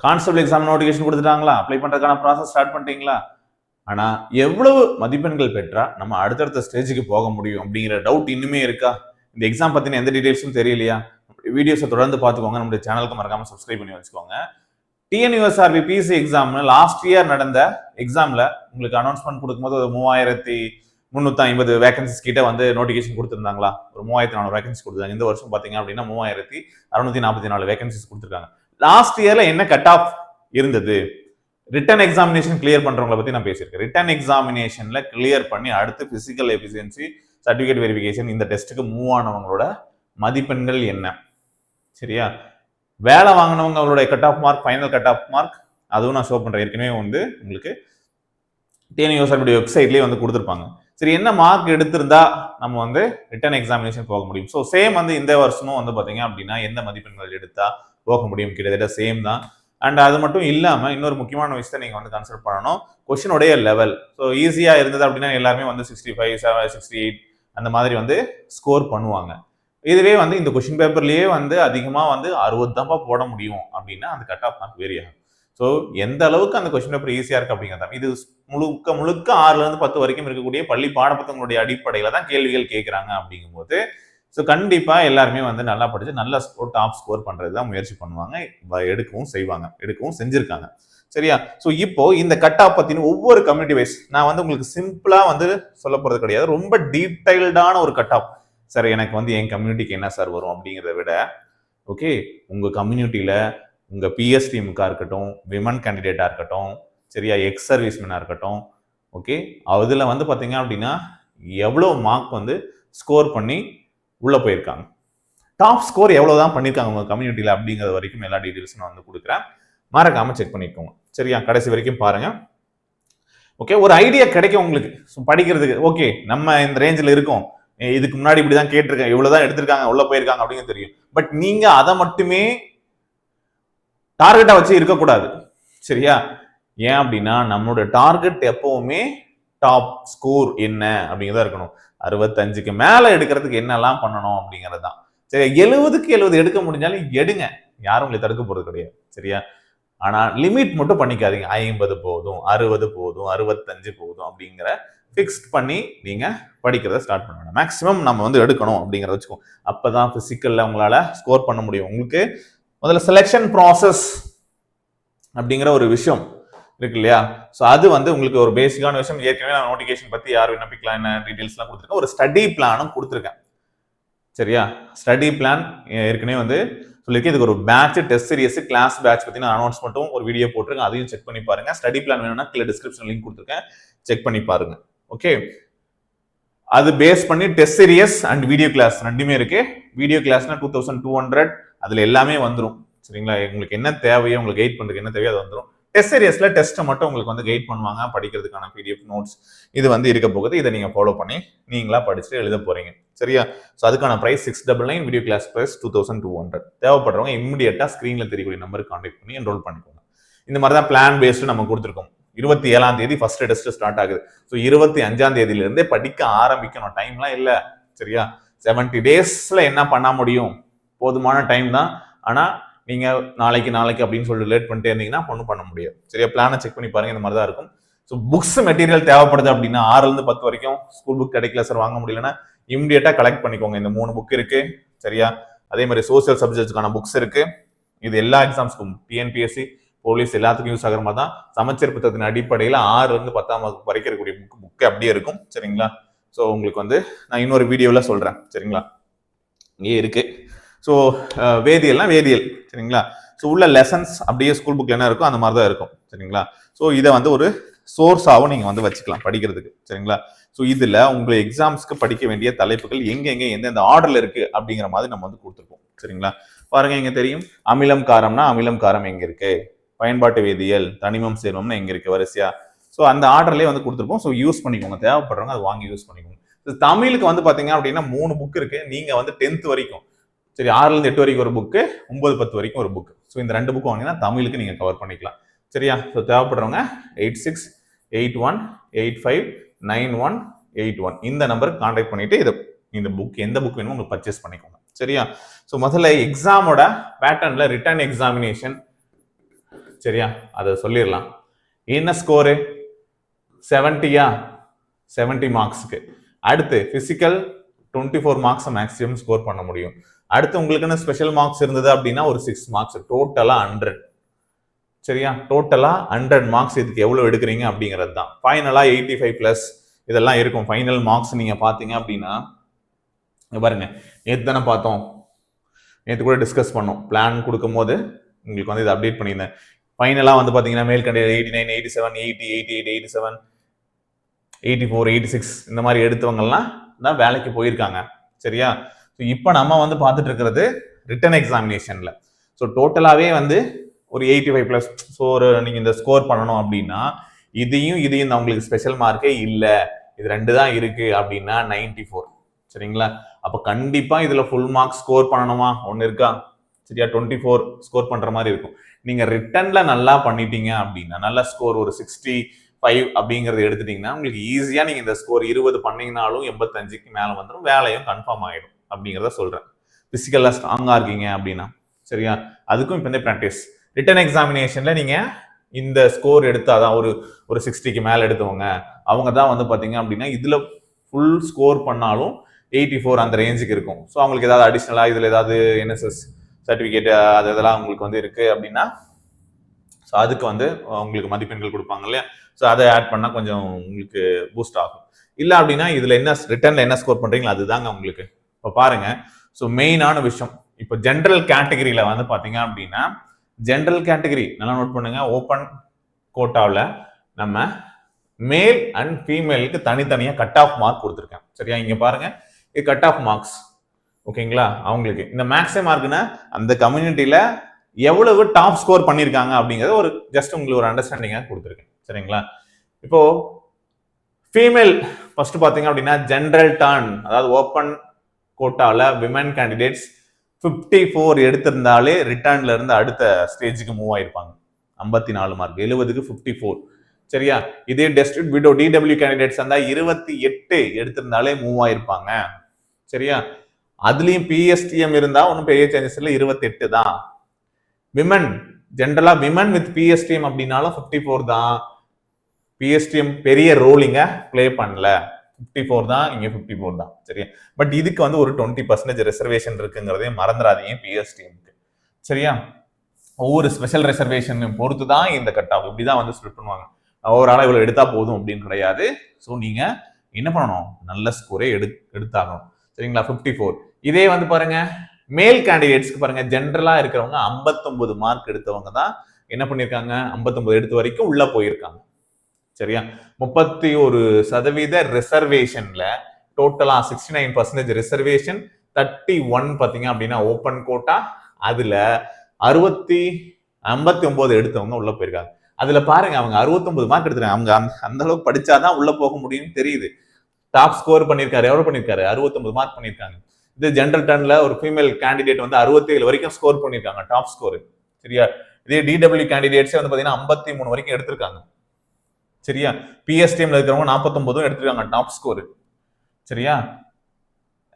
Constable exam notification கொடுத்துட்டாங்களா, apply பண்றதுக்கான process start பண்ணிட்டீங்களா? ஆனா எவ்வளவு மதிப்பெண்கள் பெற்றா நம்ம அடுத்தடுத்த ஸ்டேஜுக்கு போக முடியும் அப்படிங்கிற டவுட் இன்னுமே இருக்கா? இந்த எக்ஸாம் பத்தின எந்த டீடைல்ஸும் தெரியலையா? வீடியோஸை தொடர்ந்து பார்த்துக்கோங்க. நம்முடைய சேனலுக்கு மறக்காம சப்ஸ்கிரைப் பண்ணி வச்சுக்கோங்க. TNUSRB PC exam last year நடந்த எக்ஸாம்ல உங்களுக்கு அனௌன்ஸ்மெண்ட் கொடுக்கும்போது ஒரு 3350 வேகன்சிஸ் கிட்ட வந்து நோட்டிஃபிகேஷன் கொடுத்துருந்தாங்களா? ஒரு 3400 வேகன்சிஸ் கொடுத்தாங்க. இந்த வருஷம் பாத்தீங்க அப்படின்னா 3644 வேகன்சிஸ் கொடுத்துருக்காங்க. லாஸ்ட் இயர்ல என்ன கட் ஆஃப் இருந்தது? ரிட்டன் எக்ஸாமினேஷன் கிளியர் பண்றவங்களை பத்தி நான் பேசியிருக்கேன். ரிட்டன் எக்ஸாமினேஷன்ல கிளியர் பண்ணி அடுத்து பிசிக்கல் எஃபிஷியன்சி சர்டிபிகேட் வெரிஃபிகேஷன் இந்த டெஸ்ட்டுக்கு மூவ் ஆனவங்களோட மதிப்பெண்கள் என்ன? சரியா? வேலை வாங்கினவங்களோட cut off mark, final cut off mark அதுவும் நான் ஷோ பண்றேன். ஏற்கனவே வந்து உங்களுக்கு டிஎன்யூஎஸ்ஆர்பி வெப்சைட்லயே வந்து கொடுத்துருப்பாங்க. சரி, என்ன மார்க் எடுத்திருந்தா நம்ம வந்து ரிட்டன் எக்ஸாமினேஷன் போக முடியும்? ஸோ சேம் வந்து இந்த வருஷமும் வந்து பாத்தீங்க அப்படின்னா எந்த மதிப்பெண்கள் எடுத்தா போக முடியும்? கிட்டத்தட்ட சேம் தான். அண்ட் அது மட்டும் இல்லாம இன்னொரு முக்கியமான விஷயத்தை நீங்க வந்து கன்சிடர் பண்ணணும், கொஸ்டினுடைய லெவல். ஸோ ஈஸியா இருந்தது அப்படின்னா எல்லாருமே வந்து 65, 68 அந்த மாதிரி வந்து ஸ்கோர் பண்ணுவாங்க. இதுவே வந்து இந்த கொஸ்டின் பேப்பர்லயே வந்து அதிகமா வந்து 60 தான் போட முடியும் அப்படின்னா அந்த கட் ஆஃப் மார்க் வேரி ஆகும். ஸோ எந்த அளவுக்கு அந்த கொஸ்டின் பேப்பர் ஈஸியா இருக்கு அப்படிங்கிறத இது முழுக்க 6ல இருந்து 10 வரைக்கும் இருக்கக்கூடிய பள்ளி பாடப்புத்தகங்களுடைய அடிப்படையில தான் கேள்விகள் கேட்கிறாங்க. அப்படிங்கும்போது ஸோ கண்டிப்பா எல்லாருமே வந்து நல்லா படிச்சு நல்ல டாப் ஸ்கோர் பண்றதுதான் முயற்சி பண்ணுவாங்க, எடுக்கவும் செய்வாங்க, எடுக்கவும் செஞ்சிருக்காங்க. சரியா? ஸோ இப்போ இந்த கட் ஆஃப் பத்தின ஒவ்வொரு கம்யூனிட்டி வைஸ் நான் வந்து உங்களுக்கு சிம்பிளா வந்து சொல்ல போறது கிடையாது. ரொம்ப டீடைல்டான ஒரு கட் ஆஃப். சார் எனக்கு வந்து என் கம்யூனிட்டிக்கு என்ன சார் வரும் அப்படிங்கிறத விட, ஓகே உங்க கம்யூனிட்டியில உங்க பிஎஸ் டீமுக்கா இருக்கட்டும், விமன் கேண்டிடேட்டா இருக்கட்டும், சரியா, எக்ஸ் சர்வீஸ்மேனா இருக்கட்டும், ஓகே அதுல வந்து பாத்தீங்க அப்படின்னா எவ்வளவு மார்க் வந்து ஸ்கோர் பண்ணி உள்ள போயிருக்காங்க, டாப் ஸ்கோர் எவ்வளவுதான் பண்ணிருக்காங்க உங்க கம்யூனிட்டியில அப்படிங்கிறது வரைக்கும் எல்லா டீடைல்ஸும் நான் வந்து கொடுக்குறேன். மறக்காம செக் பண்ணிக்கோங்க. சரியா? கடைசி வரைக்கும் பாருங்க. ஓகே, ஒரு ஐடியா கிடைக்கும் உங்களுக்கு படிக்கிறதுக்கு. ஓகே நம்ம இந்த ரேஞ்சில் இருக்கோம், இதுக்கு முன்னாடி இப்படிதான் கேட்டிருக்கேன், இவ்வளவுதான் எடுத்திருக்காங்க, உள்ள போயிருக்காங்க அப்படின்னு தெரியும். பட் நீங்க அதை மட்டுமே டார்கெட்டா வச்சு இருக்கக்கூடாது. சரியா? ஏன் அப்படின்னா நம்மளோட டார்கெட் எப்பவுமே டாப் ஸ்கோர் என்ன அப்படிங்கிறதா இருக்கணும். 65க்கு மேல எடுக்கிறதுக்கு என்னெல்லாம் பண்ணணும் அப்படிங்கிறது தான். சரி, 70க்கு 70 எடுக்க முடிஞ்சாலும் எடுங்க, யாரும் உங்களை தடுக்க போறது கிடையாது. சரியா? ஆனா லிமிட் மட்டும் பண்ணிக்காதீங்க. 50 போதும், 60 போதும், 65 போதும் அப்படிங்கிற ஃபிக்ஸ்ட் பண்ணி நீங்க படிக்கிறத ஸ்டார்ட் பண்ணணும். மேக்ஸிமம் நம்ம வந்து எடுக்கணும் அப்படிங்கிறத வச்சுக்கோ. அப்பதான் பிசிக்கல்ல உங்களால ஸ்கோர் பண்ண முடியும். உங்களுக்கு முதல்ல செலெக்ஷன் ப்ராசஸ் அப்படிங்கிற ஒரு விஷயம் இருக்கு இல்லையா? ஸோ அது வந்து உங்களுக்கு ஒரு பேசிக்கான விஷயம். ஏற்கனவே நான் நோட்டிஃபிகேஷன் பத்தி யார் விண்ணப்பிக்கலாம் என்ன டீடைல்ஸ்லாம் கொடுத்துருக்கேன். ஒரு ஸ்டடி பிளானும் கொடுத்துருக்கேன். சரியா? ஸ்டடி பிளான் ஏற்கனவே வந்து சொல்லியிருக்கேன். இதுக்கு ஒரு batch, test series, class batch பத்தி நான் அனௌன்ஸ்மெண்ட்டும் ஒரு வீடியோ போட்டிருக்கேன், அதையும் செக் பண்ணி பாருங்க. ஸ்டடி பிளான் வேணும்னா கீழே டிஸ்கிரிப்ஷன் லிங்க் கொடுத்துருக்கேன், செக் பண்ணி பாருங்க. ஓகே, அது பேஸ் பண்ணி test series and video class ரெண்டுமே இருக்கு. வீடியோ கிளாஸ்னா 2200, அதுல எல்லாமே வந்துடும். சரிங்களா? உங்களுக்கு என்ன தேவையோ, உங்களுக்கு கைட் பண்றதுக்கு என்ன தேவையோ அது வந்துடும். டெஸ்ட் சீரியஸ்ல டெஸ்ட்டை மட்டும் உங்களுக்கு வந்து கைட் பண்ணுவாங்க, படிக்கிறதுக்கான பிடிஎஃப் நோட்ஸ் இது வந்து இருக்க போகுது. இதை நீங்க ஃபாலோ பண்ணி நீங்களா படிச்சுட்டு எழுத போறீங்க. சரியா? ஸோ அதுக்கான பிரைஸ் 699, வீடியோ கிளாஸ் பிரைஸ் 2200. தேவைப்படுறவங்க இம்மிடியட்டா ஸ்கிரீன்ல தெரியக்கூடிய நம்பருக்கு கான்டாக்ட் பண்ணி என்ரோல் பண்ணிக்கோங்க. இந்த மாதிரி தான் பிளான் பேஸ்டு நம்ம கொடுத்துருக்கோம். 27ஆம் தேதி ஃபர்ஸ்ட் டெஸ்ட் ஸ்டார்ட் ஆகுது. ஸோ 25ஆம் தேதியில இருந்தே படிக்க ஆரம்பிக்கணும். டைம்லாம் இல்லை. சரியா? 70 டேஸ்ல என்ன பண்ண முடியும்? போதுமான டைம் தான். ஆனா நீங்க நாளைக்கு அப்படின்னு சொல்லிட்டு லேட் பண்ணிட்டே இருந்தீங்கன்னா ஒன்றும் பண்ண முடியாது. சரியா? பிளானை செக் பண்ணி பாருங்க. இந்த மாதிரி தான் இருக்கும். ஸோ புக்ஸ் மெட்டீரியல் தேவைப்படுது அப்படின்னா 6ல இருந்து 10 வரைக்கும் ஸ்கூல் புக் கிடைக்கல சார், வாங்க முடியலன்னா இமிடியேட்டா கலெக்ட் பண்ணிக்கோங்க. இந்த 3 புக் இருக்கு. சரியா? அதே மாதிரி சோசியல் சப்ஜெக்ட்ஸ்க்கான புக்ஸ் இருக்கு. இது எல்லா எக்ஸாம்ஸ்க்கும், டிஎன்பிஎஸ்சி, போலீஸ் எல்லாத்துக்கும் யூஸ் ஆகிற மாதிரி தான். சமச்சீர் புத்தகத்தின் அடிப்படையில் 6ல இருந்து 10ஆம் வகுப்பு வரைக்கும் இருக்கக்கூடிய புக் அப்படியே இருக்கும். சரிங்களா? ஸோ உங்களுக்கு வந்து நான் இன்னொரு வீடியோவில் சொல்றேன். சரிங்களா? இங்கே இருக்கு. ஸோ வேதியல்னா வேதியியல். சரிங்களா? ஸோ உள்ள லெசன்ஸ் அப்படியே ஸ்கூல் புக்ல என்ன இருக்கும் அந்த மாதிரி தான் இருக்கும். சரிங்களா? ஸோ இதை வந்து ஒரு சோர்ஸாகவும் நீங்க வந்து வச்சுக்கலாம் படிக்கிறதுக்கு. சரிங்களா? ஸோ இதுல உங்க எக்ஸாம்ஸ்க்கு படிக்க வேண்டிய தலைப்புகள் எங்க எந்தெந்த ஆர்டர்ல இருக்கு அப்படிங்கிற மாதிரி நம்ம வந்து கொடுத்துருக்கோம். சரிங்களா? பாருங்க, இங்க தெரியும் அமிலம் காரம்னா அமிலம் காரம் எங்க இருக்கு, பயன்பாட்டு வேதியியல் தனிமம் சேர்மம்னா எங்க இருக்கு வரிசையா. ஸோ அந்த ஆர்டர்லயே வந்து கொடுத்துருப்போம். ஸோ யூஸ் பண்ணிக்கோங்க, தேவைப்படுறவங்க அதை வாங்கி யூஸ் பண்ணிக்கோங்க. தமிழுக்கு வந்து பாத்தீங்க அப்படின்னா 3 புக் இருக்கு. நீங்க வந்து 10th வரைக்கும், சரி 6ல இருந்து 8 வரைக்கும் ஒரு புக்கு, 9, 10 வரைக்கும் ஒரு புக். ஸோ இந்த 2 புக் வாங்கினா தமிழுக்கு நீங்க கவர் பண்ணிக்கலாம். சரியா? ஸோ தேவைப்படுறவங்க 8681859181 இந்த நம்பருக்கு கான்டாக்ட் பண்ணிட்டு இந்த புக் எந்த புக் வேணுமோ உங்களுக்கு பர்ச்சேஸ் பண்ணிக்கோங்க. சரியா? ஸோ முதல்ல எக்ஸாமோட பேட்டர்ன்ல ரிட்டன் எக்ஸாமினேஷன் சரியா? அதை சொல்லிடலாம். என்ன ஸ்கோரு 70யா 70 மார்க்ஸ்க்கு. அடுத்து பிசிக்கல் 24 மார்க்ஸ் மேக்ஸிமம் ஸ்கோர் பண்ண முடியும். அடுத்து உங்களுக்குன்னு ஸ்பெஷல் மார்க்ஸ் இருந்தது அப்படின்னா ஒரு 6 மார்க்ஸ், டோட்டலா 100. சரியா? டோட்டலா 100 மார்க்ஸ் இதுக்கு எவ்வளவு எடுக்கிறீங்க அப்படிங்கிறது தான். ஃபைனலா 85+ இதெல்லாம் இருக்கும். ஃபைனல் மார்க்ஸ் நீங்க பாத்தீங்க அப்படின்னா பாருங்க, நேற்று தானே பார்த்தோம், நேற்று கூட டிஸ்கஸ் பண்ணோம். பிளான் கொடுக்கும் போது உங்களுக்கு வந்து இதை அப்டேட் பண்ணியிருந்தேன். ஃபைனலாக வந்து பார்த்தீங்கன்னா மேல் கேண்டிடேட் 89, 87, 80, 88, 87, 84, 86 இந்த மாதிரி எடுத்தவங்கலாம் தான் வேலைக்கு போயிருக்காங்க. சரியா? ஸோ இப்போ நம்ம வந்து பார்த்துட்டு இருக்கிறது ரிட்டன் எக்ஸாமினேஷன்ல. ஸோ டோட்டலாகவே வந்து ஒரு 85+. ஸோ ஒரு நீங்கள் இந்த ஸ்கோர் பண்ணணும் அப்படின்னா இதையும் தான் உங்களுக்கு ஸ்பெஷல் மார்க்கே இல்லை, இது 2 தான் இருக்கு அப்படின்னா 94. சரிங்களா? அப்போ கண்டிப்பா இதுல ஃபுல் மார்க் ஸ்கோர் பண்ணணுமா? ஒன்னு இருக்கா? சரியா? 24 ஸ்கோர் பண்ற மாதிரி இருக்கும். நீங்க ரிட்டன்ல நல்லா பண்ணிட்டீங்க அப்படின்னா, நல்ல ஸ்கோர் ஒரு 65 அப்படிங்கறது எடுத்துட்டீங்கன்னா உங்களுக்கு ஈஸியா நீங்க இந்த ஸ்கோர் 20 பண்ணீங்கனாலும் 85க்கு மேல வந்துடும், வேலையும் கன்ஃபார்ம் ஆயிடும் அப்படிங்கறத சொல்றேன். பிசிக்கலா ஸ்ட்ராங்கா இருக்கீங்க அப்படின்னா. சரியா? அதுக்கும் இப்போ இந்த பிராக்டிஸ். ரிட்டன் எக்ஸாமினேஷன்ல நீங்க இந்த ஸ்கோர் எடுத்தாதான் ஒரு 60க்கு மேல எடுத்தவங்க அவங்க தான் வந்து பாத்தீங்க அப்படின்னா இதுல ஃபுல் ஸ்கோர் பண்ணாலும் 84 அந்த ரேஞ்சுக்கு இருக்கும். ஸோ அவங்களுக்கு ஏதாவது அடிஷ்னலா இதுல ஏதாவது என்எஸ்எஸ் சர்டிபிகேட் அது இதெல்லாம் உங்களுக்கு வந்து இருக்கு அப்படின்னா ஸோ அதுக்கு வந்து உங்களுக்கு மதிப்பெண்கள் கொடுப்பாங்க இல்லையா? ஸோ அதை ஆட் பண்ணா கொஞ்சம் உங்களுக்கு பூஸ்ட் ஆகும். இல்லை அப்படின்னா இதுல என்ன ரிட்டர்ன்ல என்ன ஸ்கோர் பண்றீங்களோ அதுதாங்க உங்களுக்கு. இப்போ பாருங்க, ஸோ மெயினான விஷயம் இப்போ ஜென்ரல் கேட்டகரியில வந்து பாத்தீங்க அப்படின்னா ஜென்ரல் கேட்டகரி நல்லா நோட் பண்ணுங்க. ஓப்பன் கோட்டாவில் நம்ம மேல் அண்ட் ஃபீமேலுக்கு தனித்தனியா கட் ஆஃப் மார்க் கொடுத்துருக்கேன். சரியா? இங்க பாருங்க, இது கட் ஆஃப் மார்க்ஸ். ஓகேங்களா? அவங்களுக்கு இந்த மேக்ஸிமம் மார்க்னா அந்த கம்யூனிட்டியில எவ்வளவு டாப் ஸ்கோர் பண்ணியிருக்காங்க அப்படிங்கறது ஒரு ஜஸ்ட் உங்களுக்கு ஒரு அண்டர்ஸ்டாண்டிங்காக கொடுத்துருக்கேன். சரிங்களா? இப்போ ஃபீமேல் ஃபர்ஸ்ட் பாத்தீங்க அப்படின்னா ஜென்ரல் டர்ன், அதாவது ஓப்பன் கோட்டாவில் விமன் கேண்டிடேட்ஸ் 54 எடுத்திருந்தாலே ரிட்டர்ன்ல இருந்து அடுத்த ஸ்டேஜுக்கு மூவ் ஆயிருப்பாங்க. 54 மார்க், 70க்கு 54. சரியா? இதே டிடபிள்யூ கேண்டிடேட்ஸ் இருந்தா 28 எடுத்திருந்தாலே மூவ் ஆயிருப்பாங்க. சரியா? அதுலயும் பிஎஸ்டிஎம் இருந்தா ஒன்னும் பெரிய சேஞ்சஸ் இல்லை, 28 தான். விமன் ஜென்ரலா விமன் வித் பிஎஸ்டிஎம் அப்படின்னாலும் 54 தான். பிஎஸ்டிஎம் பெரிய ரோலிங்க பிளே பண்ணல, 54 தான், இங்க 54 தான். சரியா? பட் இதுக்கு வந்து ஒரு 20% ரிசர்வேஷன் இருக்குங்கிறதையும் மறந்துடாதீங்க பிஎஸ்டிஎம்க்கு. சரியா? ஒவ்வொரு ஸ்பெஷல் ரிசர்வேஷன் பொறுத்து தான் இந்த கட் ஆஃப் இப்படிதான் வந்து ஸ்பிளிட் பண்ணுவாங்க. ஓவராலா இவ்வளவு எடுத்தா போதும் அப்படின்னு கிடையாது. ஸோ நீங்க என்ன பண்ணணும்? நல்ல ஸ்கோரே எடுத்தாகணும். சரிங்களா? 54. இதே வந்து பாருங்க மேல் கேண்டிடேட்ஸ்க்கு பாருங்க, ஜென்ரலா இருக்கிறவங்க 59 மார்க் எடுத்தவங்க தான் என்ன பண்ணிருக்காங்க, 59 எடுத்த வரைக்கும் உள்ள போயிருக்காங்க. சரியா? 31% ரிசர்வேஷன்ல டோட்டலா 69% ரிசர்வேஷன், 31 பாத்தீங்க அப்படின்னா ஓப்பன் கோட்டா, அதுல 59 எடுத்தவங்க உள்ள போயிருக்காங்க. அதுல பாருங்க, அவங்க 69 மார்க் எடுத்துறாங்க. அவங்க அந்த அளவுக்கு படிச்சாதான் உள்ள போக முடியும்னு தெரியுது. டாப் ஸ்கோர் பண்ணிருக்காரு, எவ்வளவு பண்ணிருக்காரு? 69 மார்க் பண்ணிருக்காங்க. இது ஜென்ரல் டர்ன்ல ஒரு ஃபீமேல் கேண்டிடேட் வந்து 67 வரைக்கும் ஸ்கோர் பண்ணிருக்காங்க, டாப் ஸ்கோர். சரியா? இதே டிடபிள்யூ கேண்டிடேட்ஸே வந்து பாத்தீங்கன்னா 53 வரைக்கும் எடுத்திருக்காங்க. சரியா? பிஎஸ்டிஎம்ல இருக்கிறவங்க 49 எடுத்திருக்காங்க, டாப் ஸ்கோர். சரியா?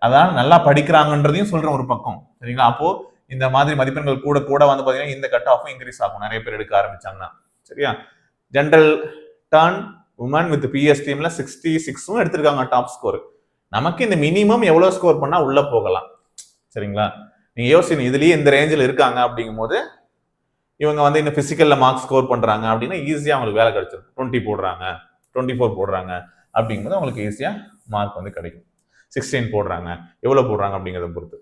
அதான் நல்லா படிக்கிறாங்கன்றதையும் சொல்றேன் ஒரு பக்கம். சரிங்களா? அப்போ இந்த மாதிரி மதிப்பெண்கள் கூட கூட வந்து பாத்தீங்கன்னா இந்த கட் ஆஃப் இன்க்ரீஸ் ஆகும் நிறைய பேர் எடுக்க ஆரம்பிச்சாங்கன்னா. சரியா? ஜென்ரல் டர்ன் உமன் வித் பிஎஸ்டிஎம்ல 66 எடுத்திருக்காங்க டாப் ஸ்கோர். நமக்கு இந்த மினிமம் எவ்வளவு ஸ்கோர் பண்ணா உள்ள போகலாம்? சரிங்களா? நீங்க யோசிக்கணும், இதுலயே இந்த ரேஞ்சில் இருக்காங்க அப்படிங்கும் போது இவங்க வந்து இந்த பிசிக்கல்ல மார்க் ஸ்கோர் பண்றாங்க அப்படின்னா ஈஸியா அவங்களுக்கு வேலை கிடைச்சிடும். 20 போடுறாங்க, 24 போடுறாங்க அப்படிங்கும்போது அவங்களுக்கு ஈஸியா மார்க் வந்து கிடைக்கும். 16 போடுறாங்க, எவ்வளவு போடுறாங்க அப்படிங்கிறத பொறுத்து.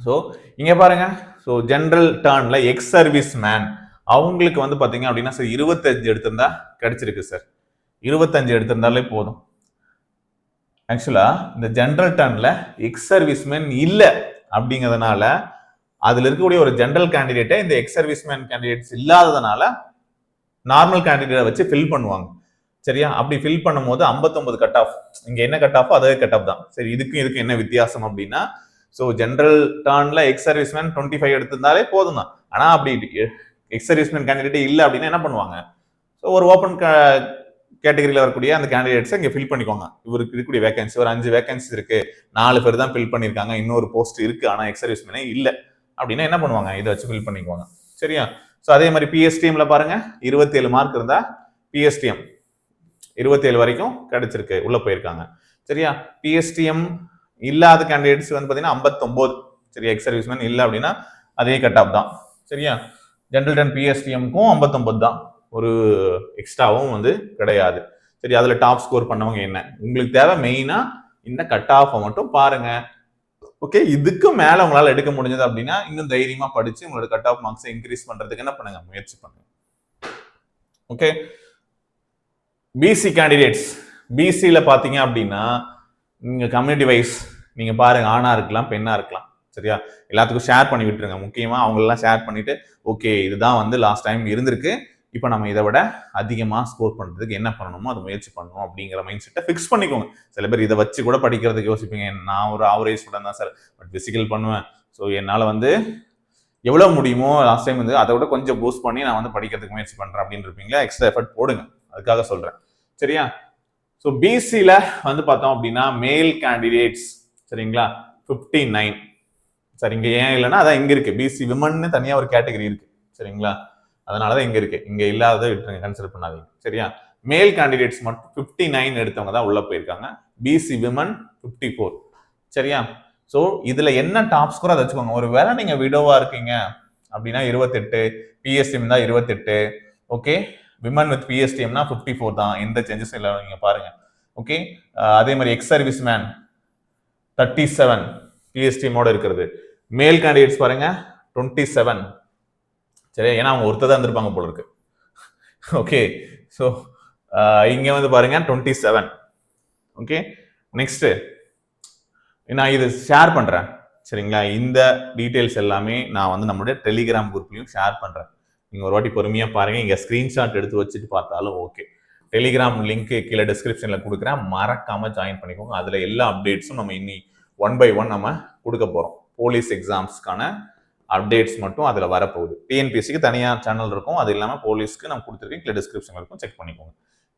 ஸோ இங்க பாருங்க, ஸோ ஜென்ரல் டர்ன்ல எக்ஸ் சர்வீஸ் மேன் அவங்களுக்கு வந்து பாத்தீங்க அப்படின்னா சார் 25 எடுத்திருந்தா கிடைச்சிருக்கு சார். 25 எடுத்திருந்தாலே போதும். ஆக்சுவலா இந்த ஜென்ரல் டர்ன்ல எக்ஸ் சர்வீஸ் மேன் இல்ல அப்படிங்கிறதுனால அதுல இருக்கக்கூடிய ஒரு ஜென்ரல் கேண்டிடேட்டை இந்த எக்ஸ் சர்வீஸ் மேன் கேண்டிடேட்ஸ் இல்லாததுனால நார்மல் கேண்டிடேட்டை வச்சு ஃபில் பண்ணுவாங்க. சரியா? அப்படி ஃபில் பண்ணும் போது 59 கட் ஆஃப், இங்க என்ன கட் ஆஃப் அதே கட் ஆஃப் தான். சரி, இதுக்கும் என்ன வித்தியாசம் அப்படின்னா, ஸோ ஜென்ரல் டர்ன்ல எக்ஸ் சர்வீஸ்மேன் 25 எடுத்திருந்தாலே போதும் தான். ஆனா அப்படி எக்ஸ் சர்வீஸ்மேன் கேண்டிடேட் இல்லை அப்படின்னா என்ன பண்ணுவாங்க? ஸோ ஒரு ஓப்பன் கேட்டகரியில் வரக்கூடிய அந்த கேண்டிடேட்ஸை இங்கே ஃபில் பண்ணிக்கோங்க. இவருக்கு இருக்கக்கூடிய வேகன்சி ஒரு 5 வேகன்சி இருக்கு, 4 பேர் தான் ஃபில் பண்ணியிருக்காங்க, இன்னொரு போஸ்ட் இருக்கு, ஆனா எக்ஸ் சர்வீஸ்மேனே இல்லை அப்படின்னா என்ன பண்ணுவாங்க? இதை வச்சு ஃபில் பண்ணிக்குவாங்க. சரியா? ஸோ அதே மாதிரி பிஎஸ்டிஎம்ல பாருங்க 27 மார்க் இருந்தா பிஎஸ்டிஎம் 27 வரைக்கும் கிடைச்சிருக்கு, உள்ள போயிருக்காங்க. சரியா? பிஎஸ்டிஎம் இல்லாத கேண்டிடேட்ஸ் வந்து பாத்தீங்கன்னா 59. சரியா? எக்ஸ் சர்வீஸ்மேன் இல்ல அப்படின்னா அதே கட் ஆஃப் தான். சரியா? ஜெனரல் டன் பிஎஸ்டிஎம்க்கும் 59 தான், ஒரு எக்ஸ்ட்ராவும் வந்து கிடையாது. சரி, அதுல டாப் ஸ்கோர் பண்ணவங்க என்ன, உங்களுக்கு தேவை மெயினா இந்த கட் ஆஃப் மட்டும் பாருங்க. ஓகே, இதுக்கு மேல உங்களால எடுக்க முடிஞ்சது அப்படின்னா இன்னும் தைரியமா படிச்சு உங்களோட கட் ஆஃப் மார்க்ஸ் இன்க்ரீஸ் பண்றதுக்கு என்ன பண்ணுங்க, முயற்சி பண்ணுங்க. ஓகே, பிசி கேண்டிடேட்ஸ், பிசில பாத்தீங்க அப்படின்னா நீங்க கம்யூனிட்டி வைஸ் நீங்க பாருங்க, ஆணா இருக்கலாம் பெண்ணா இருக்கலாம். சரியா? எல்லாத்துக்கும் ஷேர் பண்ணி விட்டுருங்க. முக்கியமா அவங்க எல்லாம் ஷேர் பண்ணிட்டு ஓகே இதுதான் வந்து லாஸ்ட் டைம் இருந்திருக்கு, இப்போ நம்ம இதை விட அதிகமா ஸ்கோர் பண்றதுக்கு என்ன பண்ணணுமோ அதை முயற்சி பண்ணணும் அப்படிங்கிற மைண்ட் செட்டை ஃபிக்ஸ் பண்ணிக்கோங்க. சில பேர் இதை வச்சு கூட படிக்கிறதுக்கு யோசிப்பீங்க, நான் ஒரு ஆவரேஜ் ஸ்டூடெண்ட் தான் சார், பட் பிசிக்கல் பண்ணுவேன், ஸோ என்னால் வந்து எவ்வளோ முடியுமோ லாஸ்ட் டைம் வந்து அதை விட கொஞ்சம் பூஸ்ட் பண்ணி நான் வந்து படிக்கிறதுக்கு முயற்சி பண்றேன் அப்படின்னு இருப்பீங்களா, எக்ஸ்ட்ரா எஃபர்ட் போடுங்க, அதுக்காக சொல்றேன். சரியா? ஸோ பிசில வந்து பார்த்தோம் அப்படின்னா மேல் கேண்டிடேட்ஸ் சரிங்களா 59. சரி, இங்க ஏன் இல்லைன்னா அதான் இங்க இருக்கு, பிசி விமன்னு தனியா ஒரு கேட்டகரி இருக்கு. சரிங்களா? அதனாலதான் இங்க இருக்கு, இங்க இல்லாத விட்டுருங்க, கன்சிடர் பண்ணாதீங்க. சரியா? மேல் கேண்டிடேட்ஸ் மட்டும் 59 எடுத்தவங்க தான் உள்ள போயிருக்காங்க, பிசி விமன் 54. சரியா? ஸோ இதுல என்ன டாப் ஸ்கோர் அதை வச்சுக்கோங்க. ஒரு வேளை நீங்க விடோவா இருக்கீங்க அப்படின்னா 28, பிஎஸ்டிஎம் தான் 28. ஓகே, விமன் வித் பிஎஸ்டிஎம்னா 54 தான், எந்த சேஞ்சஸும் இல்லை, நீங்க பாருங்க. ஓகே, அதே மாதிரி எக்ஸ் சர்வீஸ் மேன் 37 பிஎஸ்டிஎம்மோட இருக்கிறது. மேல் கேண்டிடேட்ஸ் பாருங்க 27. சரி, ஏன்னா அவங்க ஒருத்தர் தான் இருந்திருப்பாங்க போல இருக்கு. ஓகே, ஸோ இங்க வந்து பாருங்க 27. ஓகே, நெக்ஸ்ட் நான் இது ஷேர் பண்றேன். சரிங்களா? இந்த டீடைல்ஸ் எல்லாமே நான் வந்து நம்மளுடைய டெலிகிராம் குரூப்லயும் ஷேர் பண்றேன். நீங்க ஒரு வாட்டி பொறுமையா பாருங்க, இங்க ஸ்கிரீன்ஷாட் எடுத்து வச்சுட்டு பார்த்தாலும் ஓகே. டெலிகிராம் லிங்க் கீழே டிஸ்கிரிப்ஷன்ல கொடுக்குறேன், மறக்காம ஜாயின் பண்ணிக்கோங்க. அதுல எல்லா அப்டேட்ஸும் நம்ம இன்னி 1 by 1 நம்ம கொடுக்க போறோம். போலீஸ் எக்ஸாம்ஸ்க்கான அப்டேட்ஸ் மட்டும் அதுல வரப்போகுது. டிஎன்பிஎஸ்சிக்கு தனியா சேனல் இருக்கும், அது இல்லாம போலீஸ்க்கு நம்ம கொடுத்துருக்கேன், கீழே டிஸ்கிரிப்ஷன்ல இருக்கும், செக் பண்ணிக்கோங்க.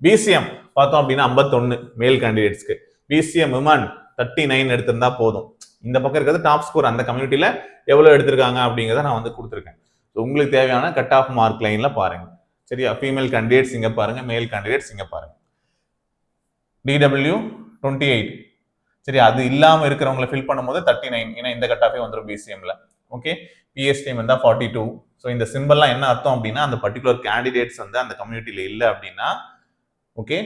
பிசிஎம் பார்த்தோம் அப்படின்னா 51 மேல் கேண்டிடேட்ஸ்க்கு. பிசிஎம் விமன் 39 எடுத்திருந்தா போதும். இந்த பக்கம் இருக்கிறது டாப் ஸ்கோர், அந்த கம்யூனிட்டியில எவ்வளவு எடுத்திருக்காங்க அப்படிங்கிறத நான் வந்து கொடுத்துருக்கேன். உங்களுக்கு தேவையான கட் ஆஃப் மார்க் லைன்ல பாருங்க. சரியா? ஃபீமேல் கேண்டிடேட்ஸ் இங்க பாருங்க, மேல் கேண்டிடேட்ஸ் இங்க பாருங்க. டிடபிள்யூ 28. சரி, அது இல்லாம இருக்கிறவங்களை ஃபில் பண்ணும்போது 39, ஏன்னா இந்த கட் ஆஃபே வந்துடும் பிசிஎம்ல. ஓகே, பிஎஸ்டிஎம் வந்தா 42. ஸோ இந்த சிம்பிள்லாம் என்ன அர்த்தம் அப்படின்னா அந்த பர்டிகுலர் கேண்டிடேட்ஸ் வந்து அந்த கம்யூனிட்டியில இல்லை அப்படின்னா ஓகே,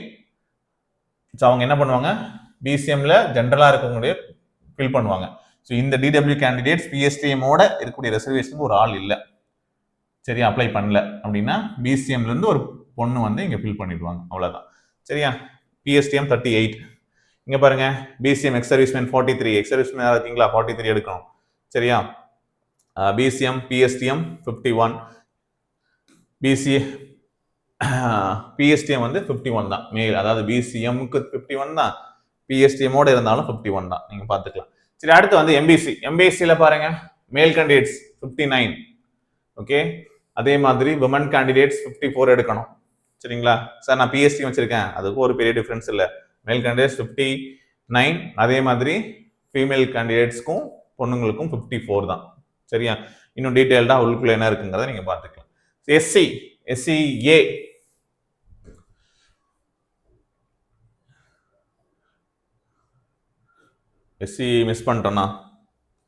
ஸோ அவங்க என்ன பண்ணுவாங்க, பிசிஎம்ல ஜென்ரலா இருக்கவங்களுடைய ஃபில் பண்ணுவாங்க. ஸோ இந்த டிடபிள்யூ கேண்டிடேட்ஸ் பிஎஸ்டிஎம்மோட இருக்கக்கூடிய ரிசர்வேஷனுக்கு ஒரு ஆள் இல்லை, சரியா, அப்ளை பண்ணல அப்படின்னா பிசிஎம்ல இருந்து ஒரு பொண்ணு வந்து இங்க ஃபில் பண்ணிடுவாங்க, அவ்வளவுதான். சரியா? பிஎஸ்டிஎம் 38. இங்க பாருங்க, PCM ex serviceman 43. Ex serviceman இருக்கீங்களா, 43 எடுக்கணும். சரியா? BCM PSTM 51. பிசி பிஎஸ்டிஎம் வந்து 51 தான் மேல், அதாவது பிசிஎம்க்கு 51 தான், பிஎஸ்டிஎம்மோட இருந்தாலும் 51 தான், நீங்க பாத்துக்கலாம். சரி, அடுத்து வந்து எம்பிசி. எம்பிசியில பாருங்க மேல் கேண்டிடேட்ஸ் 59. ஓகே, அதே மாதிரி விமன் கேண்டிடேட்ஸ் 54 எடுக்கணும். சரிங்களா? சார் நான் பிஎஸ்டி வச்சிருக்கேன், அதுக்கு ஒரு பெரிய டிஃபரன்ஸ் இல்லை. மேல் கேண்டிடேட்ஸ் 59, அதே மாதிரி ஃபீமேல் கேண்டிடேட்ஸ்க்கும் பொண்ணுங்களுக்கும் 54 தான். சரியா? இன்னும் டீடைல்டா உள்ளுக்குள்ள என்ன இருக்குங்கிறத நீங்க பாத்துக்கலாம். எஸ்சி எஸ்சிஏ எஸ்சி மிஸ் பண்ணிட்டோம்னா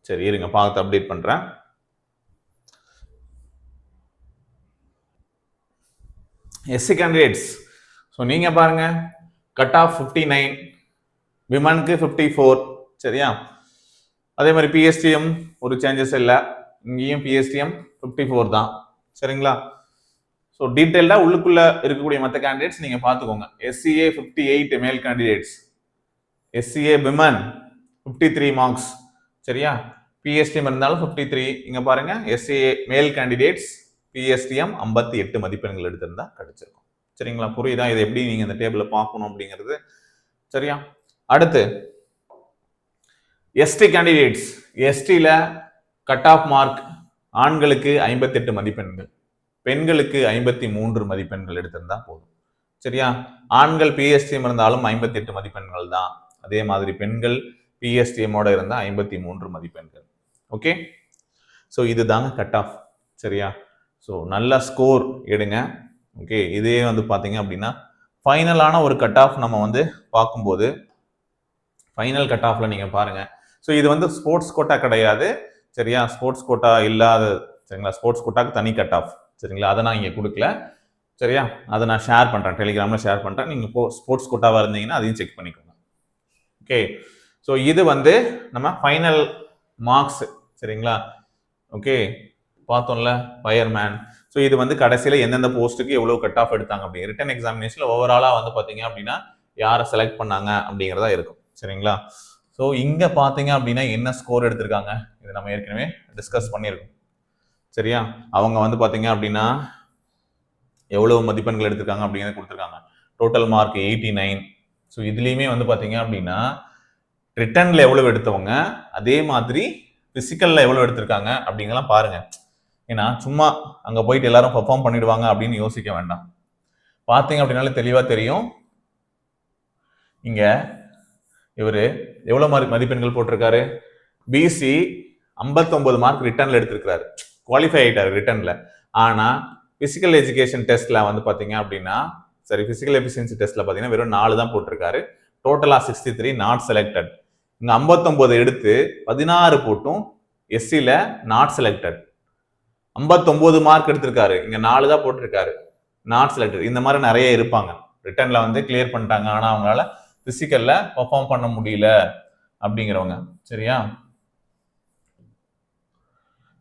சரி இருங்க, பார்த்து அப்டேட் பண்றேன். எஸ்சி கேண்டிடேட்ஸ், ஸோ நீங்க பாருங்க கட் ஆஃப் 59, விமனுக்கு 54. சரியா? அதே மாதிரி பிஎஸ்டிஎம் ஒரு சேஞ்சஸ் இல்லை, இங்கேயும் பிஎஸ்டிஎம் 54 தான். சரிங்களா? ஸோ டீட்டெயில்டா உள்ளுக்குள்ள இருக்கக்கூடிய மற்ற கேண்டிடேட்ஸ் நீங்க பார்த்துக்கோங்க. எஸ்சிஏ 58 மேல் கேண்டிடேட்ஸ், எஸ்சிஏ விமன் 53 மார்க்ஸ். சரியா? பிஎஸ்டிஎம் இருந்தாலும் 53. இங்க பாருங்க எஸ்சிஏ மேல் கேண்டிடேட்ஸ் பிஎஸ்டிஎம் 58 மதிப்பெண்கள் எடுத்திருந்தா கிடைச்சிருக்கும். சரிங்களா? புரியுதா இது எப்படி நீங்க இந்த டேபிள பார்க்கணும் அப்படிங்கிறது? சரியா? அடுத்து எஸ்டி கேண்டிடேட்ஸ். எஸ்டில கட் ஆஃப் மார்க் ஆண்களுக்கு 58 மதிப்பெண்கள், பெண்களுக்கு 53 மதிப்பெண்கள் எடுத்திருந்தா போதும். சரியா? ஆண்கள் பிஎஸ்டிஎம் இருந்தாலும் 58 மதிப்பெண்கள் தான், அதே மாதிரி பெண்கள் பிஎஸ்டிஎம்மோட இருந்தா 53 மதிப்பெண்கள். ஓகே, ஸோ இதுதாங்க கட் ஆஃப். சரியா? ஸோ நல்ல ஸ்கோர் எடுங்க. ஓகே, இதே வந்து பார்த்தீங்க அப்படின்னா ஃபைனலான ஒரு கட் ஆஃப் நம்ம வந்து பார்க்கும்போது ஃபைனல் கட் ஆஃப்ல நீங்க பாருங்க. ஸோ இது வந்து ஸ்போர்ட்ஸ் கோட்டா கிடையாது, சரியா? ஸ்போர்ட்ஸ் கோட்டா இல்லாத, சரிங்களா? ஸ்போர்ட்ஸ் கோட்டாக்கு தனி கட் ஆஃப், சரிங்களா? அதை நான் இங்கே கொடுக்கல, சரியா? அதை நான் ஷேர் பண்ணுறேன், டெலிகிராமில் ஷேர் பண்ணுறேன். நீங்கள் ஸ்போர்ட்ஸ் கோட்டாவாக இருந்தீங்கன்னா அதையும் செக் பண்ணிக்கோங்க. ஓகே, ஸோ இது வந்து நம்ம ஃபைனல் மார்க்ஸ், சரிங்களா? ஓகே, பார்த்தோம்ல ஃபயர்மேன். ஸோ இது வந்து கடைசியில் எந்தெந்த போஸ்ட்டுக்கு எவ்வளோ கட் ஆஃப் எடுத்தாங்க அப்படி ரிட்டன் எக்ஸாமினேஷனில் ஓவராலாக வந்து பார்த்தீங்க அப்படின்னா யாரை செலக்ட் பண்ணாங்க அப்படிங்கிறதா இருக்கும், சரிங்களா? ஸோ இங்கே பார்த்தீங்க அப்படின்னா என்ன ஸ்கோர் எடுத்திருக்காங்க இது நம்ம ஏற்கனவே டிஸ்கஸ் பண்ணியிருக்கோம், சரியா? அவங்க வந்து பார்த்தீங்க அப்படின்னா எவ்வளவு மதிப்பெண்கள் எடுத்திருக்காங்க அப்படிங்கிறத கொடுத்துருக்காங்க. Total mark 89. ஸோ இதுலேயுமே வந்து பார்த்தீங்க அப்படின்னா ரிட்டர்னில் எவ்வளவு எடுத்தவங்க, அதே மாதிரி பிசிக்கலில் எவ்வளோ எடுத்திருக்காங்க அப்படிங்கலாம் பாருங்க. ஏன்னா சும்மா அங்கே போயிட்டு எல்லாரும் பெர்ஃபார்ம் பண்ணிடுவாங்க அப்படின்னு யோசிக்க வேண்டாம். பார்த்தீங்க அப்படின்னாலே தெளிவாக தெரியும். இங்கே இவர் எவ்வளோ மதிப்பெண்கள் போட்டிருக்காரு? பிசி 59 மார்க் ரிட்டர்னில் எடுத்திருக்கிறாரு, குவாலிஃபை ஆகிட்டாரு ரிட்டர்னில். ஆனால் பிசிக்கல் எஜுகேஷன் டெஸ்ட்டில் வந்து பார்த்தீங்க அப்படின்னா, சரி, பிசிக்கல் எஃபிஷியன்சி டெஸ்ட்டில் பார்த்தீங்கன்னா வெறும் 4 தான் போட்டிருக்காரு. டோட்டலாக 63, நாட் செலக்டட். இங்கே 59 எடுத்து 16 போட்டும் எஸ்சியில் நாட் செலக்டட். 59 மார்க் எடுத்திருக்காரு, இங்கே 4 தான் போட்டிருக்காரு, நாட் செலக்டட். இந்த மாதிரி நிறைய இருப்பாங்க. ரிட்டர்னில் வந்து கிளியர் பண்ணிட்டாங்க, ஆனால் அவங்களால பிசிக்கல்ல பெர்ஃபார்ம் பண்ண முடியல அப்படிங்கிறவங்க, சரியா?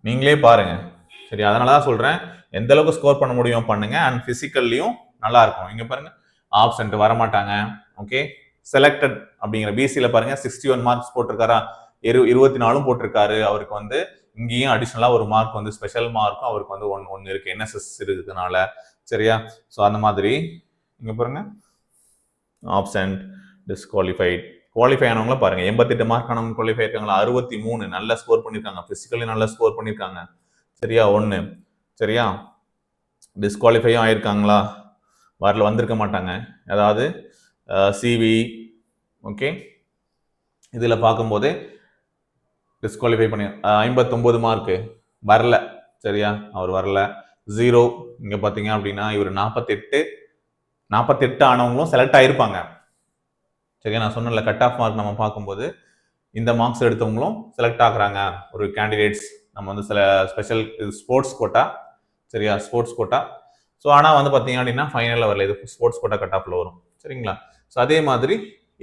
நீங்களே பாருங்க, சரி? அதனாலதான் சொல்றேன், எந்த அளவுக்கு ஸ்கோர் பண்ண முடியும் பண்ணுங்க. அண்ட் பிசிக்கல்லையும் நல்லா இருக்கும். இங்க பாருங்க, ஆப்சென்ட் வரமாட்டாங்க. ஓகே, செலக்டட் அப்படிங்கிற பிசியில பாருங்க 61 மார்க்ஸ் போட்டிருக்காரா, 24 போட்டிருக்காரு. அவருக்கு வந்து இங்கேயும் அடிஷனலா ஒரு மார்க் வந்து ஸ்பெஷல் மார்க்கும் அவருக்கு வந்து ஒன்னு இருக்கு, என்எஸ்எஸ் இருக்கிறதுனால, சரியா? ஸோ அந்த மாதிரி இங்க பாருங்க, ஆப்சென்ட், டிஸ்குவாலிஃபைட். குவாலிஃபை ஆனவங்கள பாருங்க, 88 மார்க் ஆனவங்க குவாலிஃபை இருக்காங்களா, 63 நல்ல ஸ்கோர் பண்ணிருக்காங்க, பிசிக்கலி நல்ல ஸ்கோர் பண்ணிருக்காங்க, சரியா? 1, சரியா? டிஸ்குவாலிஃபையும் ஆயிருக்காங்களா, வரல, வந்திருக்க மாட்டாங்க. அதாவது சிவி, ஓகே, இதுல பார்க்கும்போது டிஸ்குவாலிஃபை பண்ணி 59 மார்க் வரல, சரியா? அவர் வரல. 0 இங்க பாத்தீங்க அப்படின்னா இவர் 48 ஆனவங்களும் செலக்ட் ஆயிருப்பாங்க, சரியா? நான் சொன்னல கட் ஆஃப் மார்க் நம்ம பார்க்கும்போது இந்த மார்க்ஸ் எடுத்தவங்களும் செலக்ட் ஆகுறாங்க ஒரு கேண்டிடேட்ஸ். நம்ம வந்து சில ஸ்பெஷல் ஸ்போர்ட்ஸ் கோட்டா, சரியா? Sports quota. ஸோ ஆனால் வந்து பார்த்தீங்க அப்படின்னா ஃபைனலில் வரல, இது ஸ்போர்ட்ஸ் கோட்டா கட் ஆஃப்ல வரும், சரிங்களா? ஸோ அதே மாதிரி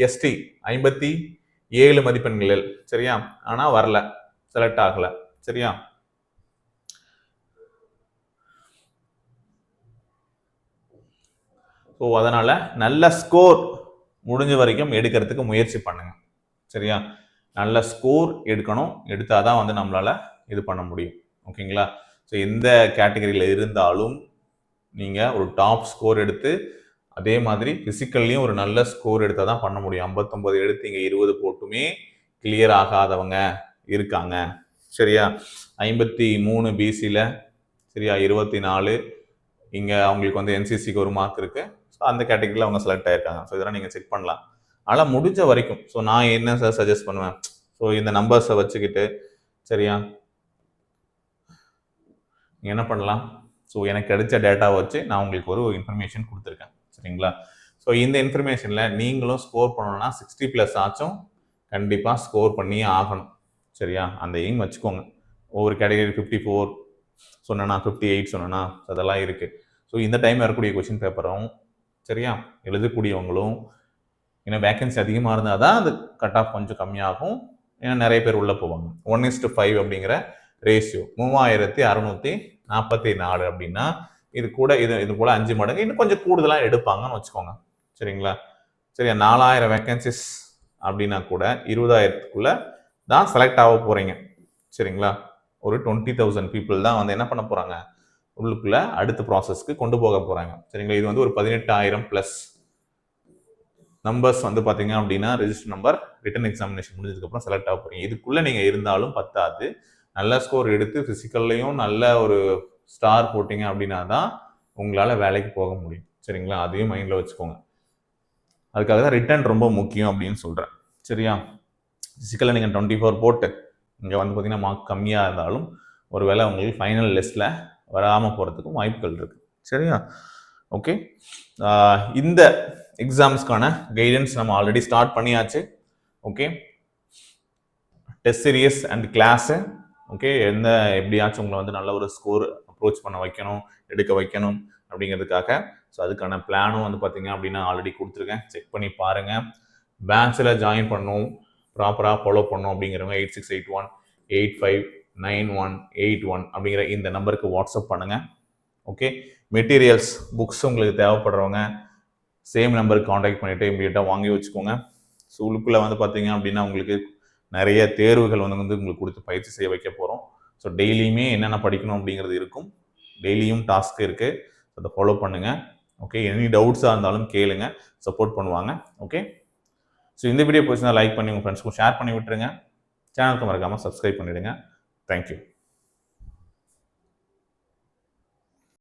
எஸ்டி 57 மதிப்பெண்கள், சரியா? ஆனால் வரல, செலக்ட் ஆகல, சரியா? ஸோ அதனால நல்ல ஸ்கோர் முடிஞ்ச வரைக்கும் எடுக்கிறதுக்கு முயற்சி பண்ணுங்க, சரியா? நல்ல ஸ்கோர் எடுக்கணும், எடுத்தாதான் வந்து நம்மளால இது பண்ண முடியும், ஓகேங்களா? ஸோ எந்த கேட்டகரியில் இருந்தாலும் நீங்க ஒரு டாப் ஸ்கோர் எடுத்து அதே மாதிரி பிசிக்கல்லையும் ஒரு நல்ல ஸ்கோர் எடுத்தால் தான் பண்ண முடியும். 59 எடுத்து இங்கே 20 போட்டுமே கிளியர் ஆகாதவங்க இருக்காங்க, சரியா? 53 பிசியில், சரியா? 24 இங்கே அவங்களுக்கு வந்து என்சிசிக்கு ஒரு மார்க் இருக்கு. ஸோ அந்த கேட்டகரியில் அவங்க செலக்ட் ஆயிருக்காங்க. ஸோ இதெல்லாம் நீங்கள் செக் பண்ணலாம். ஆனால் முடிஞ்ச வரைக்கும், ஸோ நான் என்ன சார் சஜஸ்ட் பண்ணுவேன், ஸோ இந்த நம்பர்ஸை வச்சுக்கிட்டு, சரியா, என்ன பண்ணலாம், ஸோ எனக்கு கிடைச்ச டேட்டாவை வச்சு நான் உங்களுக்கு ஒரு இன்ஃபர்மேஷன் கொடுத்துருக்கேன், சரிங்களா? ஸோ இந்த இன்ஃபர்மேஷனில் நீங்களும் ஸ்கோர் பண்ணணும்னா 60+ ஆச்சும் கண்டிப்பாக ஸ்கோர் பண்ணியே ஆகணும், சரியா? அந்த எய்ம் வச்சுக்கோங்க. ஒவ்வொரு கேட்டகரி 54 சொன்னா, 58 சொன்னா, அதெல்லாம் இருக்குது. ஸோ இந்த டைம் வரக்கூடிய கொஸ்டின் பேப்பரும், சரியா, எழுதக்கூடியவங்களும், ஏன்னா வேகன்சி அதிகமாக இருந்தால் தான் அது கட் ஆஃப் கொஞ்சம் கம்மியாகும், ஏன்னா நிறைய பேர் உள்ளே போவாங்க. 1:5 அப்படிங்கிற ரேஷியோ 3644 அப்படின்னா இது கூட இது போல 5 மடங்கு இன்னும் கொஞ்சம் கூடுதலாக எடுப்பாங்கன்னு வச்சுக்கோங்க, சரிங்களா? சரியா? 4000 வேகன்சிஸ் அப்படின்னா கூட 20,000க்குள்ள தான் செலக்ட் ஆக போறீங்க, சரிங்களா? ஒரு 20,000 பீப்புள் தான் வந்து என்ன பண்ண போறாங்க, உள்ளுக்குள்ள அடுத்த ப்ராசஸ்க்கு கொண்டு போக போறாங்க, சரிங்களா? இது வந்து ஒரு 18,000+ நம்பர்ஸ் வந்து பாத்தீங்க அப்படின்னா ரெஜிஸ்டர் நம்பர் ரிட்டன் எக்ஸாமினேஷன் முடிஞ்சதுக்கு அப்புறம் செலக்ட் ஆக போறீங்க. இதுக்குள்ள நீங்க இருந்தாலும் பத்தாது, நல்ல ஸ்கோர் எடுத்து பிசிக்கல்லையும் நல்ல ஒரு ஸ்டார் போட்டீங்க அப்படின்னா தான் உங்களால வேலைக்கு போக முடியும், சரிங்களா? அதையும் மைண்ட்ல வச்சுக்கோங்க. அதுக்காக தான் ரிட்டன் ரொம்ப முக்கியம் அப்படின்னு சொல்றேன், சரியா? பிசிக்கல்ல நீங்க 24 போட்டு இங்க வந்து பாத்தீங்கன்னா மார்க் கம்மியா இருந்தாலும் ஒருவேளை உங்களுக்கு ஃபைனல் லிஸ்ட்ல வராமல் போகிறதுக்கும் வாய்ப்புகள் இருக்குது. சரியா? ஓகே. இந்த எக்ஸாம்ஸ்க்கான கைடன்ஸ் நம்ம ஆல்ரெடி ஸ்டார்ட் பண்ணியாச்சு. Okay, test series and class. Okay, எப்படியாச்சும் உங்களை வந்து நல்ல ஒரு ஸ்கோர் அப்ரோச் பண்ண வைக்கணும், எடுக்க வைக்கணும் அப்படிங்கிறதுக்காக. ஸோ அதுக்கான பிளானும் வந்து பார்த்தீங்க அப்படின்னா ஆல்ரெடி கொடுத்துருக்கேன், செக் பண்ணி பாருங்கள். பேட்சில் ஜாயின் பண்ணணும், ப்ராப்பராக ஃபாலோ பண்ணணும் அப்படிங்கிறவங்க 8681859181 அப்படிங்கிற இந்த நம்பருக்கு வாட்ஸ்அப் பண்ணுங்கள். ஓகே, மெட்டீரியல்ஸ் புக்ஸ் உங்களுக்கு தேவைப்படுறவங்க சேம் நம்பருக்கு காண்டாக்ட் பண்ணிவிட்டு இமீடியட்டாக வாங்கி வச்சுக்கோங்க. ஸோ உள்ளுக்குள்ளே வந்து பார்த்தீங்க அப்படின்னா உங்களுக்கு நிறைய தேர்வுகள் வந்து உங்களுக்கு கொடுத்து பயிற்சி செய்ய வைக்க போகிறோம். ஸோ டெய்லியுமே என்னென்ன படிக்கணும் அப்படிங்கிறது இருக்கும், டெய்லியும் டாஸ்க் இருக்குது, அதை ஃபாலோ பண்ணுங்கள். ஓகே, எனி டவுட்ஸாக இருந்தாலும் கேளுங்க, சப்போர்ட் பண்ணுவாங்க. ஓகே, ஸோ இந்த வீடியோ பிடிச்சிருந்தா லைக் பண்ணி உங்கள் ஃப்ரெண்ட்ஸ்க்கும் ஷேர் பண்ணி விட்டுருங்க. சேனலுக்கு மறக்காமல் சப்ஸ்கிரைப் பண்ணிவிடுங்க. தேங்க்யூ.